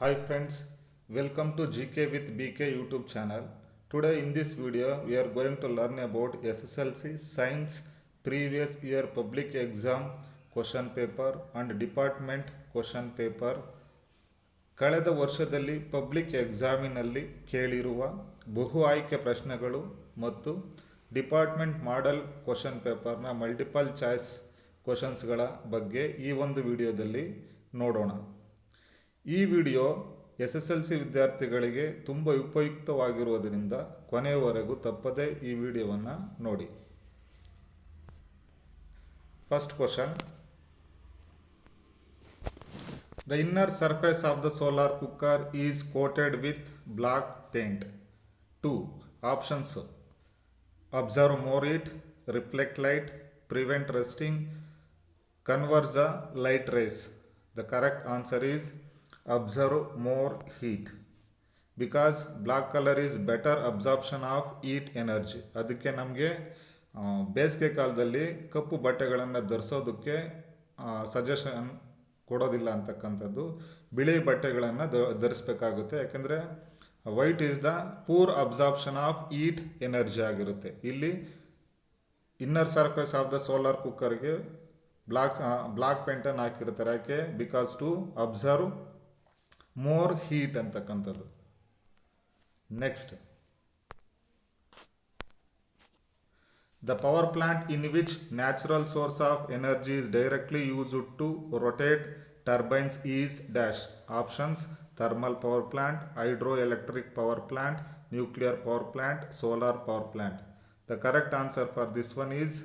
Hi friends, welcome to GK with BK YouTube channel. Today in this video we are going to learn about SSLC Science previous year public exam question paper and department question paper. ಕಳೆದ ವರ್ಷದಲ್ಲಿ public ಎಕ್ಸಾಮಿನಲ್ಲಿ ಕೇಳಿರುವ ಬಹು ಆಯ್ಕೆ ಪ್ರಶ್ನೆಗಳು ಮತ್ತು department model question ಪೇಪರ್ನ multiple choice ಕ್ವಶನ್ಸ್ಗಳ ಬಗ್ಗೆ ಈ ಒಂದು ವಿಡಿಯೋದಲ್ಲಿ ನೋಡೋಣ. ಈ ವಿಡಿಯೋ SSLC ವಿದ್ಯಾರ್ಥಿಗಳಿಗೆ ತುಂಬ ಉಪಯುಕ್ತವಾಗಿರುವುದರಿಂದ ಕೊನೆಯವರೆಗೂ ತಪ್ಪದೇ ಈ ವಿಡಿಯೋವನ್ನು ನೋಡಿ. First question. The inner surface of the solar cooker is coated with black paint. 2. Options: observe more heat, reflect light, prevent rusting, converge the light rays. The correct answer is observe more heat, because black color is better absorption of heat energy. ಅದಕ್ಕೆ ನಮಗೆ ಬೇಸಿಗೆ ಕಾಲದಲ್ಲಿ ಕಪ್ಪು ಬಟ್ಟೆಗಳನ್ನು ಧರಿಸೋದಕ್ಕೆ suggestion ಕೊಡೋದಿಲ್ಲ ಅಂತಕ್ಕಂಥದ್ದು. ಬಿಳಿ ಬಟ್ಟೆಗಳನ್ನು ಧರಿಸಬೇಕಾಗುತ್ತೆ, ಯಾಕೆಂದರೆ white is the poor absorption of heat energy ಆಗಿರುತ್ತೆ. ಇಲ್ಲಿ inner surface of the solar ಕುಕ್ಕರ್ಗೆ ಬ್ಲಾಕ್ ಪೇಂಟನ್ನು ಹಾಕಿರ್ತಾರೆ. ಯಾಕೆ? Because to absorb more heat ಅಂತಕ್ಕಂಥದ್ದು. Next, the power plant in which natural source of energy is directly used to rotate turbines is dash. Options: thermal power plant, hydroelectric power plant, nuclear power plant, solar power plant. The correct answer for this one is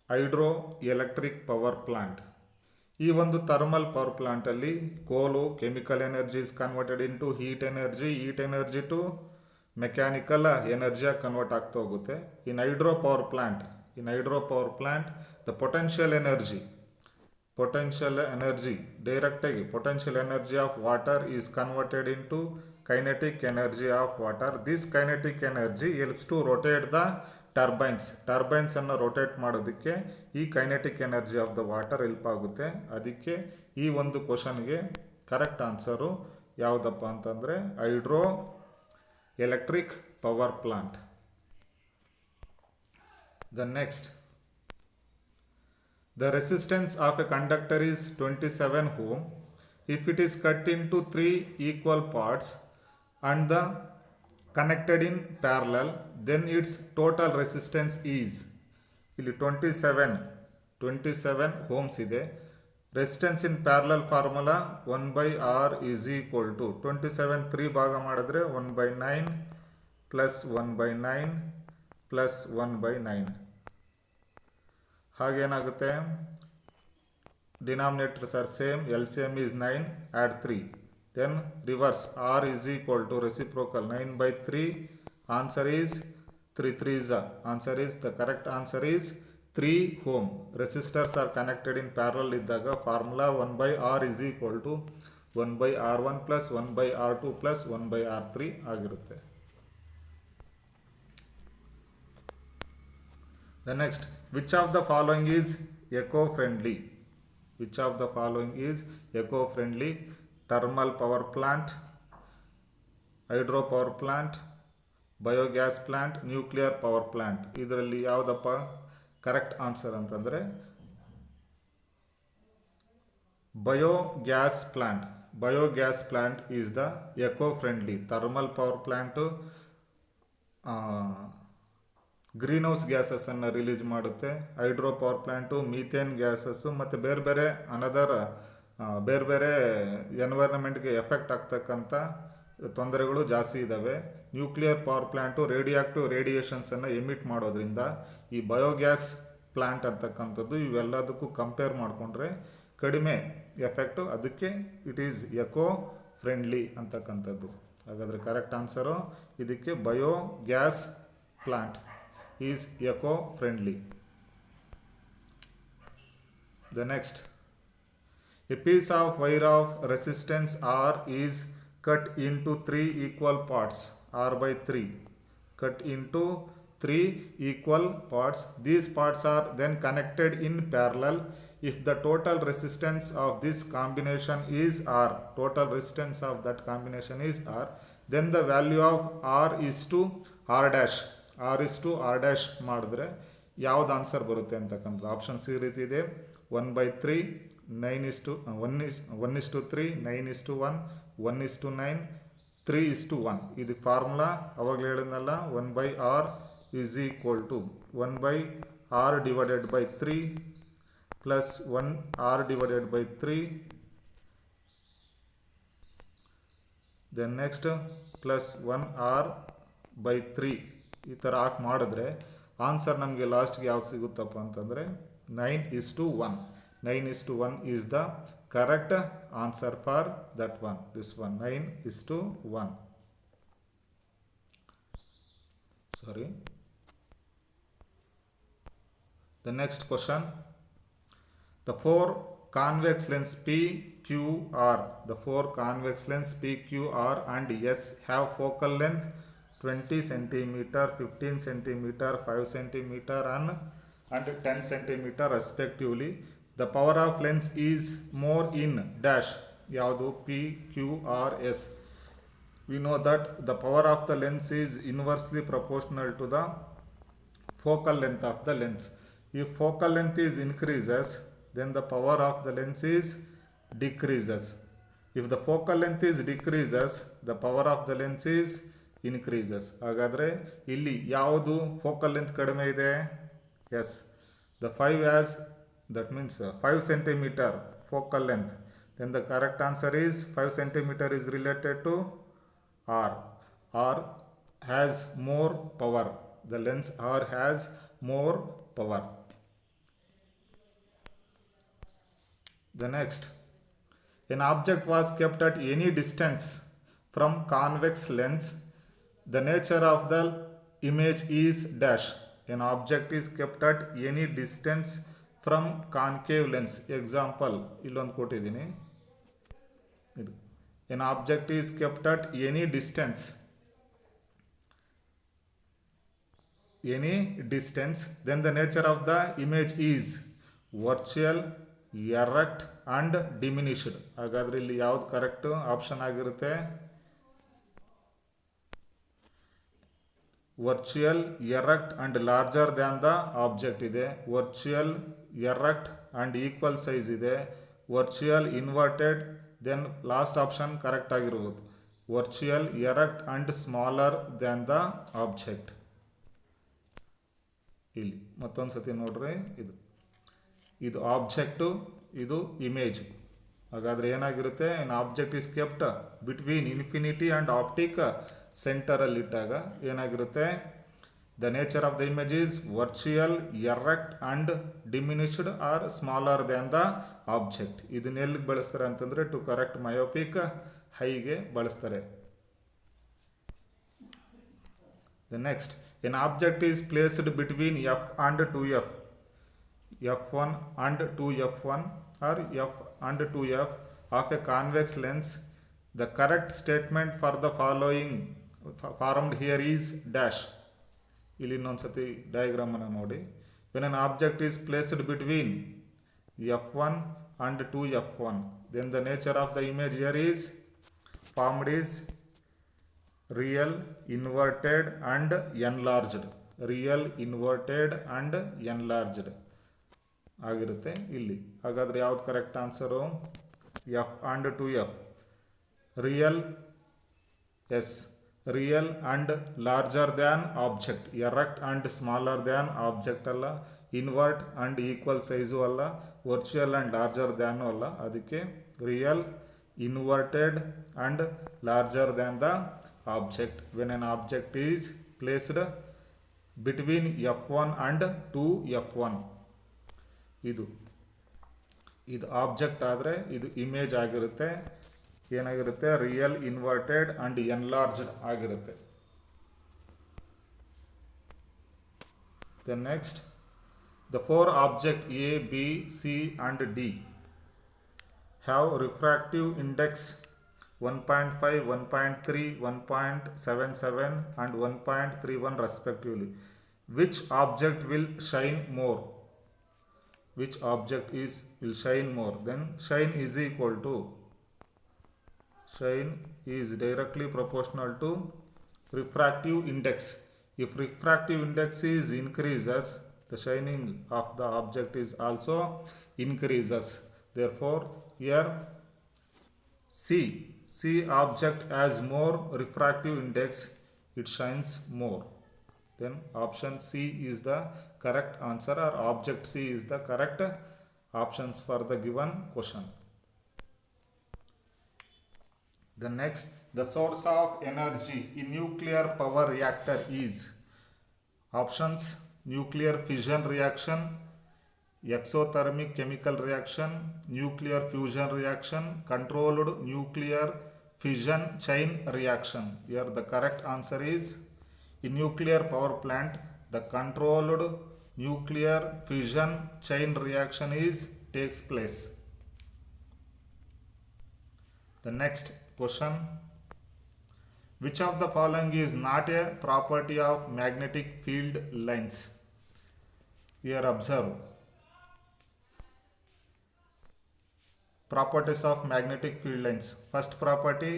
hydroelectric power plant. ಈ ಒಂದು thermal power ಪ್ಲಾಂಟಲ್ಲಿ coal chemical energy is converted into heat energy to mechanical ಎನರ್ಜಿಯಾಗಿ convert ಆಗ್ತಾ ಹೋಗುತ್ತೆ. In hydro power plant the potential energy ಡೈರೆಕ್ಟಾಗಿ potential energy of water is converted into kinetic energy of water. This kinetic energy helps to rotate the turbines ಅನ್ನು rotate ಮಾಡೋದಕ್ಕೆ ಈ kinetic energy of the water help ಆಗುತ್ತೆ. ಅದಕ್ಕೆ ಈ ಒಂದು ಕ್ವಶನ್ಗೆ correct answer ಯಾವುದಪ್ಪ ಅಂತಂದರೆ hydro electric power plant. The next, the resistance of a conductor is 27 ohm. If it is cut into 3 equal parts and the connected in parallel, then its total resistance is. ಇಲ್ಲಿ 27 ohms ಇದೆ. Resistance in parallel formula 1/R is equal to 27 3 ಭಾಗ ಮಾಡಿದ್ರೆ 1/9 plus 1/9 plus 1/9. ಹಾಗೇನಾಗುತ್ತೆ? Denominators are same, LCM is 9, add 3. Then reverse, R is equal to reciprocal 9/3. Answer is 3 3s. The correct answer is 3 ohm. Resistors are connected in parallel ಇದ್ದಾಗ formula 1/R is equal to 1/R1 plus 1/R2 plus 1/R3 ಆಗಿರುತ್ತೆ. The next, which of the following is eco-friendly? Thermal power plant, hydro power plant, biogas plant, nuclear power plant. ಇದರಲ್ಲಿ ಯಾವುದಪ್ಪ correct answer ಅಂತಂದರೆ biogas plant is the eco friendly. Thermal power plant green house ಗ್ಯಾಸಸ್ಸನ್ನು release ಮಾಡುತ್ತೆ. Hydro power plant methane gases ಮತ್ತು ಬೇರೆ ಬೇರೆ ಎನ್ವೈರನ್ಮೆಂಟ್ಗೆ effect ಆಗ್ತಕ್ಕಂಥ ತೊಂದರೆಗಳು ಜಾಸ್ತಿ ಇದ್ದಾವೆ. ನ್ಯೂಕ್ಲಿಯರ್ ಪವರ್ ಪ್ಲ್ಯಾಂಟು ರೇಡಿಯೇಷನ್ಸನ್ನು ಎಮಿಟ್ ಮಾಡೋದ್ರಿಂದ ಈ ಬಯೋಗ್ಯಾಸ್ ಪ್ಲ್ಯಾಂಟ್ ಅಂತಕ್ಕಂಥದ್ದು ಇವೆಲ್ಲದಕ್ಕೂ ಕಂಪೇರ್ ಮಾಡಿಕೊಂಡ್ರೆ ಕಡಿಮೆ ಎಫೆಕ್ಟು. ಅದಕ್ಕೆ ಇಟ್ ಈಸ್ ಎಕೋ ಫ್ರೆಂಡ್ಲಿ ಅಂತಕ್ಕಂಥದ್ದು. ಹಾಗಾದರೆ ಕರೆಕ್ಟ್ ಆನ್ಸರು ಇದಕ್ಕೆ biogas plant is eco friendly. The next, a piece of wire of resistance R is cut into 3 equal parts, R/3, cut into 3 equal parts. These parts are then connected in parallel. if the total resistance of this combination is R, total resistance of that combination is R, then the value of R is to R dash, R is to R dash ಮಾಡಿದ್ರೆ ಯಾವ್ದು answer ಬರುತ್ತೆ ಅಂತಕ್ಕಂಥ option C ರೀತಿ ಇದೆ. 1/3, 1:3, 9:1, 1:9, 3:1. ಇದು formula ಅವಾಗಲೇ ಹೇಳಿದ್ನಲ್ಲ, 1/R is equal to 1/R divided by 3 plus 1R divided by 3, then next plus 1R by 3. ಈ ಥರ ಹಾಕಿ ಮಾಡಿದ್ರೆ ಆನ್ಸರ್ ನಮಗೆ ಲಾಸ್ಟ್ಗೆ ಯಾವ್ದು ಸಿಗುತ್ತಪ್ಪ ಅಂತಂದರೆ 9:1. 9:1 is the correct answer for that one. This one 9:1. Sorry. The next question. The four convex lens PQR, the four convex lens PQR and S have focal length 20 cm, 15 cm, 5 cm and 10 cm respectively. The power of lens is more in dash, ಯಾವುದು PQRS. We know that the power of the lens is inversely proportional to the focal length of the lens. If focal length is increases, then the power of the lens is decreases. If the focal length is decreases, the power of the lens is increases. ಹಾಗಾದರೆ ಇಲ್ಲಿ ಯಾವುದು focal length ಕಡಿಮೆ ಇದೆ? Yes, the 5 has, that means 5 cm focal length. Then the correct answer is 5 cm is related to R. R has more power. The lens R has more power. The next, an object was kept at any distance from convex lens. The nature of the image is dash. An object is kept at any distance from concave lens. Example, ಇಲ್ಲೊಂದು ಕೊಟ್ಟಿದ್ದೀನಿ ಇದು. An object is kept at any distance. Any distance. Then the nature of the image is virtual, erect and diminished. ಹಾಗಾದ್ರೆ ಇಲ್ಲಿ ಯಾವ್ದು correct option ಆಗಿರುತ್ತೆ? virtual, erect and larger than the object ಇದೆ. virtual, erect and equal size ಇದೆ. virtual, inverted, then last option correct ಆಗಿರುವುದು. virtual, erect and smaller than the object. ಇಲ್ಲಿ ಮತ್ತೊಂದು ಸತಿ ನೋಡ್ರಿ, ಇದು ಆಬ್ಜೆಕ್ಟು, ಇದು ಇಮೇಜ್. ಹಾಗಾದರೆ ಏನಾಗಿರುತ್ತೆ? an object is kept between infinity and optic ಸೆಂಟರಲ್ಲಿ ಇಟ್ಟಾಗ ಏನಾಗಿರುತ್ತೆ? the nature of the image is virtual, erect and diminished or smaller than the object. ಇದನ್ನ ಎಲ್ಲಿಗೆ ಬಳಸ್ತಾರೆ ಅಂತಂದರೆ ಟು ಕರೆಕ್ಟ್ ಮಯೋಪಿಕ್ ಹೈಗೆ ಬಳಸ್ತಾರೆ. the next, an object is placed between F and 2F, F1 and 2F1 or F and 2F of a convex lens. The correct statement for the following formed here is dash. ಇಲ್ಲಿ ಇನ್ನೊಂದ್ಸತಿ diagram ಅನ್ನು ನೋಡಿ. when an object is placed between F1 and 2F1, then the nature of the image here is formed is real, inverted and enlarged. real, inverted and enlarged ಆಗಿರುತ್ತೆ ಇಲ್ಲಿ. ಹಾಗಾದರೆ ಯಾವ್ದು correct answer? F and 2F. Real, yes, real and larger than object. Erect and smaller than object ಅಲ್ಲ, invert and equal size ಅಲ್ಲ, virtual and larger than ಅಲ್ಲ. ಅದಕ್ಕೆ real, inverted and larger than the object when an object is placed between F1 and 2F1. ಇದು object ಆದರೆ ಇದು image ಆಗಿರುತ್ತೆ. ಏನಾಗಿರುತ್ತೆ? Real, inverted and enlarged ಆಗಿರುತ್ತೆ. Then next, the four object A, B, C and D have refractive index 1.5, 1.3, 1.77 and 1.31 respectively. Which object will shine more? which object is will shine more, then shine is equal to, shine is directly proportional to refractive index. If refractive index is increases, the shining of the object is also increases. Therefore here C object has more refractive index, it shines more. Then option C is the correct answer, or object C is the correct options for the given question. The next, the source of energy in nuclear power reactor is options: nuclear fission reaction, exothermic chemical reaction, nuclear fusion reaction, controlled nuclear fission chain reaction. Here the correct answer is, in nuclear power plant, the controlled nuclear fission chain reaction is takes place. The next question, which of the following is not a property of magnetic field lines? Here observe properties of magnetic field lines. First property,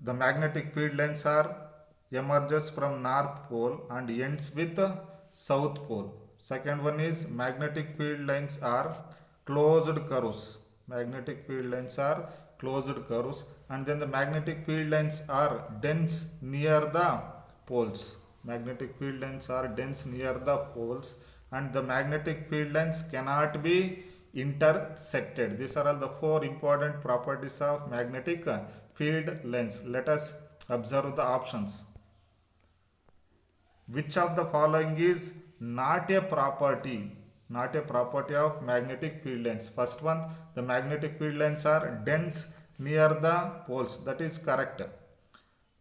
the magnetic field lines are emerges from north pole and ends with south pole. Second one is magnetic field lines are closed curves. Magnetic field lines are closed curves, and then the magnetic field lines are dense near the poles. Magnetic field lines are dense near the poles, and the magnetic field lines cannot be intersected. These are all the four important properties of magnetic field lines. Let us observe the options. Which of the following is not a property of magnetic field lines? First one, the magnetic field lines are dense near the poles. That is correct.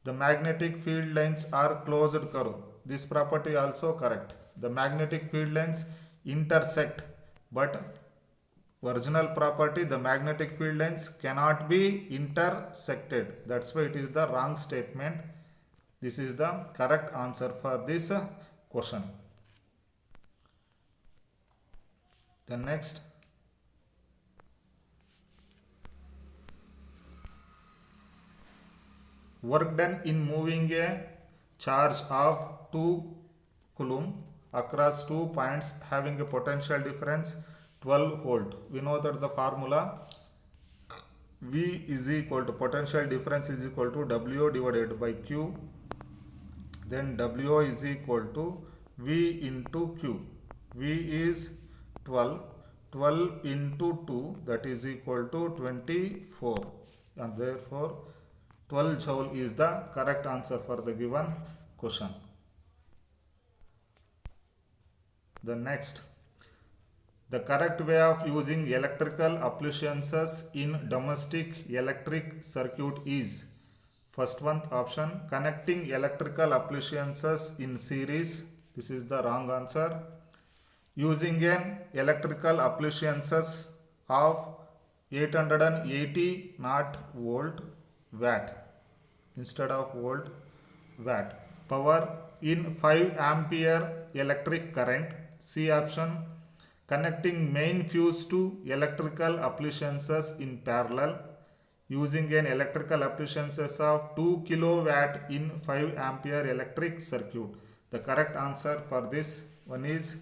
The magnetic field lines are closed curve. This property also correct. The magnetic field lines intersect, but original property, the magnetic field lines cannot be intersected. That's why it is the wrong statement. This is the correct answer for this question. The next, work done in moving a charge of 2 coulomb across 2 points having a potential difference 12 volt. We know that the formula V is equal to, potential difference is equal to W divided by Q. Then W is equal to V into Q. V is 12. 12 into 2, that is equal to 24. And therefore 12 joule is the correct answer for the given question. The next, the correct way of using electrical appliances in domestic electric circuit is, first one option, connecting electrical appliances in series. This is the wrong answer. Using an electrical appliances of 880 not volt watt instead of volt watt. Power in 5 ampere electric current. C option, connecting main fuse to electrical appliances in parallel using an electrical appliances of 2 kilowatt in 5 ampere electric circuit. The correct answer for this one is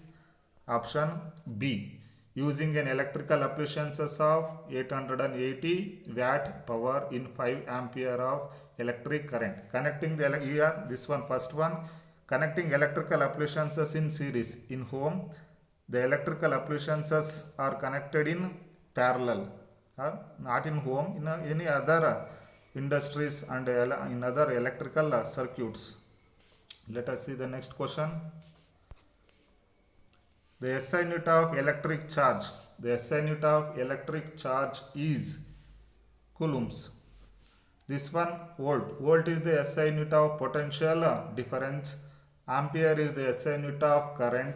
option B, using an electrical appliances of 880 watt power in 5 ampere of electric current. Connecting the here, this one, first one, connecting electrical appliances in series. In home, the electrical appliances are connected in parallel, not in home, in any other industries and in other electrical circuits. Let us see the next question. The SI unit of electric charge. The SI unit of electric charge is coulombs. This one, volt. Volt is the SI unit of potential difference. Ampere is the SI unit of current.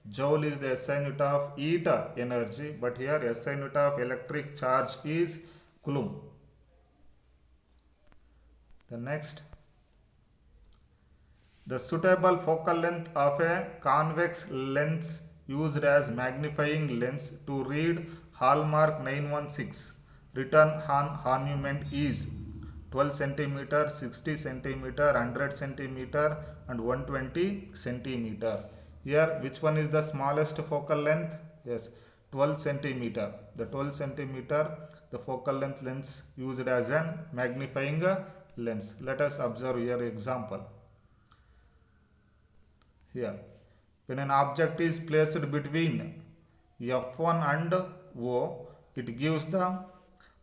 Joule is the SI unit of heat energy. But here SI unit of electric charge is coulomb. The next, the suitable focal length of a convex lens used as magnifying lens to read Hallmark 916 written on ornament is 12 centimeter, 60 centimeter, 100 centimeter and 120 centimeter. Here which one is the smallest focal length? Yes, 12 centimeter. The 12 centimeter the focal length lens used as an magnifying lens. Let us observe here example. Here, when an object is placed between F1 and O, it gives the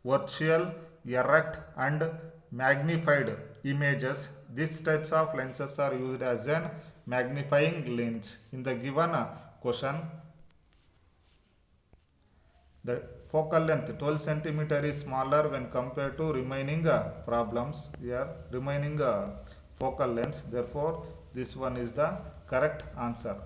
virtual, erect and magnified images. These types of lenses are used as an magnifying lens. In the given question, the focal length 12 centimeter is smaller when compared to remaining problems. Here, remaining focal lengths. Therefore, this one is the correct answer.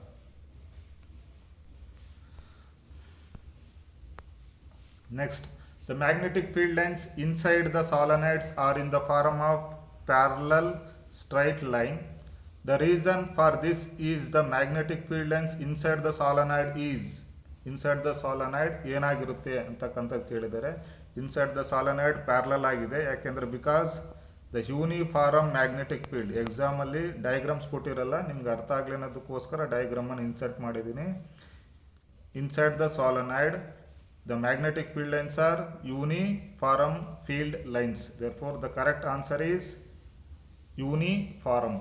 Next, the magnetic field lines inside the solenoids are in the form of parallel straight line. The reason for this is the magnetic field lines inside the solenoid is inside the solenoid ಏನಾಗಿರುತ್ತೆ ಅಂತಕ್ಕಂಥ ಕೇಳಿದರೆ inside the solenoid parallel ಆಗಿದೆ. ಯಾಕೆಂದರೆ because the uniform magnetic field ಎಕ್ಸಾಮಲ್ಲಿ diagrams ಕೊಟ್ಟಿರಲ್ಲ, ನಿಮ್ಗೆ ಅರ್ಥ ಆಗಲಿ ಅನ್ನೋದಕ್ಕೋಸ್ಕರ ಡಯಾಗ್ರಾಮನ್ನು ಇನ್ಸರ್ಟ್ ಮಾಡಿದ್ದೀನಿ. Inside the solenoid the magnetic field lines are uniform field lines. Therefore, the correct answer is uniform.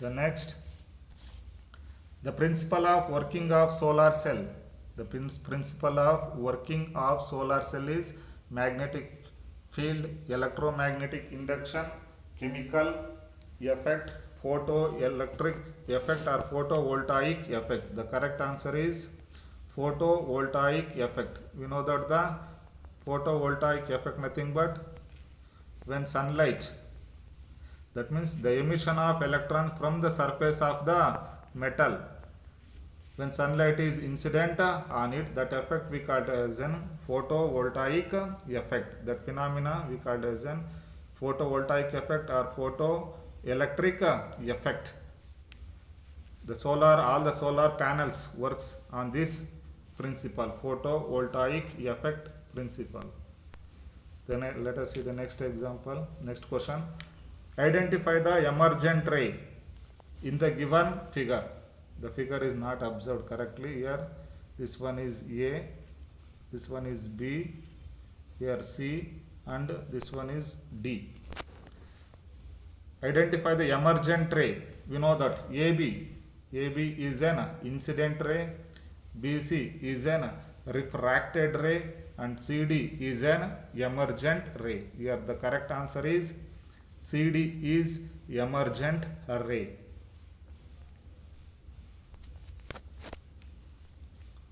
The next, the principle of working of solar cell. The principle of working of solar cell is magnetic field, electromagnetic induction, chemical effect, photoelectric effect or photovoltaic effect. The correct answer is photovoltaic effect. We know that the photovoltaic effect nothing but when sunlight, that means the emission of electrons from the surface of the metal, when sunlight is incident on it, that effect we call as an photovoltaic effect. That phenomena we call as an photovoltaic effect or photoelectric effect. The solar, all the solar panels works on this principle, photovoltaic effect principle. Then let us see the next example. Next question, identify the emergent ray in the given figure. The figure is not observed correctly here. This one is A, this one is B, here C and this one is D. Identify the emergent ray. We know that AB is an incident ray, BC is an refracted ray and CD is an emergent ray. Here the correct answer is CD is emergent ray.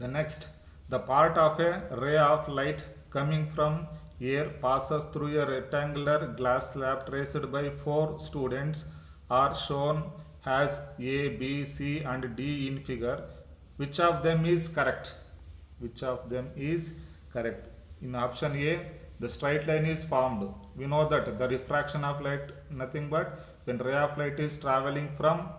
The next, the part of a ray of light coming from air passes through a rectangular glass slab traced by 4 students are shown as A, B, C and D in figure. Which of them is correct? Which of them is correct? In option A, the straight line is formed. We know that the refraction of light nothing but when ray of light is traveling from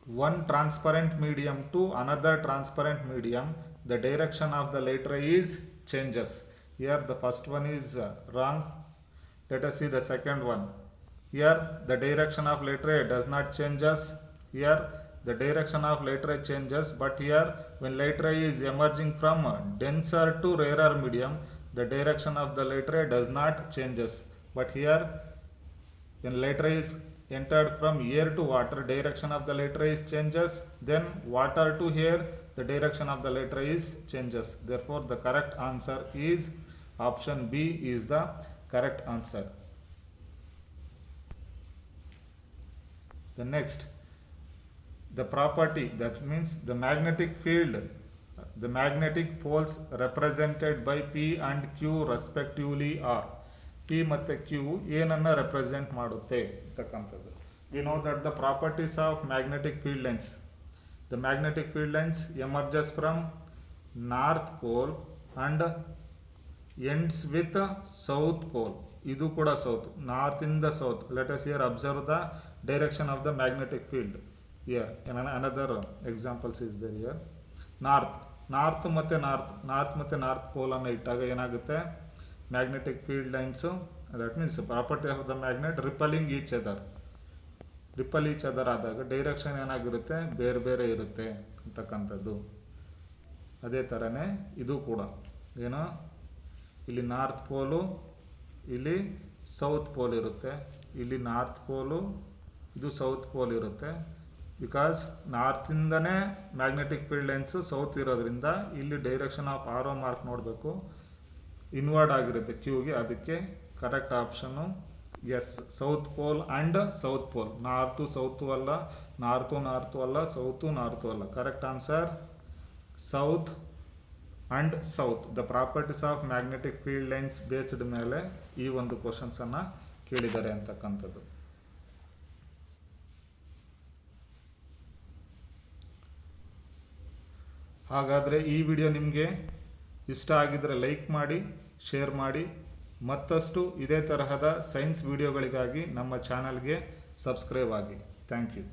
one transparent medium to another transparent medium, the direction of the light ray is changes. Here the first one is wrong. Let us see the second one. Here the direction of light ray does not changes. Here the direction of light ray changes, but here when light ray is emerging from denser to rarer medium, the direction of the light ray does not changes. But here when light ray is entered from air to water, direction of the light ray is changes. Then water to air, the direction of the light ray is changes. Therefore, the correct answer is option B is the correct answer. The next, the property, that means the magnetic field, the magnetic poles represented by P and Q respectively are. P ಮತ್ತು Q ಏನನ್ನು represent ಮಾಡುತ್ತೆ ಅಂತಕ್ಕಂಥದ್ದು. We know that the properties of magnetic field lines. The magnetic field lines emerges from north pole and ends with south pole. ಇದು ಕೂಡ south, north in the south. Let us here observe the direction of the magnetic field. Here another examples is there here. North ಮತ್ತು north ಪೋಲನ್ನು ಇಟ್ಟಾಗ ಏನಾಗುತ್ತೆ, magnetic field lines, that means property of the magnet repel each other ಆದಾಗ direction ಏನಾಗಿರುತ್ತೆ, ಬೇರೆ ಬೇರೆ ಇರುತ್ತೆ ಅಂತಕ್ಕಂಥದ್ದು. ಅದೇ ಥರನೇ ಇದು ಕೂಡ ಏನೋ, ಇಲ್ಲಿ ನಾರ್ತ್ ಪೋಲು, ಇಲ್ಲಿ ಸೌತ್ ಪೋಲ್ ಇರುತ್ತೆ, ಇಲ್ಲಿ ನಾರ್ತ್ ಪೋಲು, ಇದು ಸೌತ್ ಪೋಲ್ ಇರುತ್ತೆ. ಬಿಕಾಸ್ ನಾರ್ತಿಂದನೇ ಮ್ಯಾಗ್ನೆಟಿಕ್ ಫೀಲ್ಡ್ ಲೈನ್ಸು ಸೌತ್ ಇರೋದ್ರಿಂದ ಇಲ್ಲಿ ಡೈರೆಕ್ಷನ್ ಆಫ್ ಆರೋ ಮಾರ್ಕ್ ನೋಡಬೇಕು, ಇನ್ವರ್ಡ್ ಆಗಿರುತ್ತೆ ಕ್ಯೂಗೆ. ಅದಕ್ಕೆ ಕರೆಕ್ಟ್ ಆಪ್ಷನ್ನು S, south pole and south pole. South ಅಲ್ಲ, ನಾರ್ತು ಅಲ್ಲ, ಸೌತು ಅಲ್ಲ. Correct answer south and south. The properties of magnetic field lines based ಮೇಲೆ ಈ ಒಂದು ಕ್ವಶನ್ಸನ್ನು ಕೇಳಿದ್ದಾರೆ ಅಂತಕ್ಕಂಥದ್ದು. ಹಾಗಾದರೆ ಈ ವಿಡಿಯೋ ನಿಮಗೆ ಇಷ್ಟ ಆಗಿದ್ದರೆ ಲೈಕ್ ಮಾಡಿ, ಶೇರ್ ಮಾಡಿ. ಮತ್ತಷ್ಟು ಇದೇ ತರಹದ ಸೈನ್ಸ್ ವಿಡಿಯೋಗಳಿಗಾಗಿ ನಮ್ಮ ಚಾನಲ್ಗೆ ಸಬ್ಸ್ಕ್ರೈಬ್ ಆಗಿ. Thank you.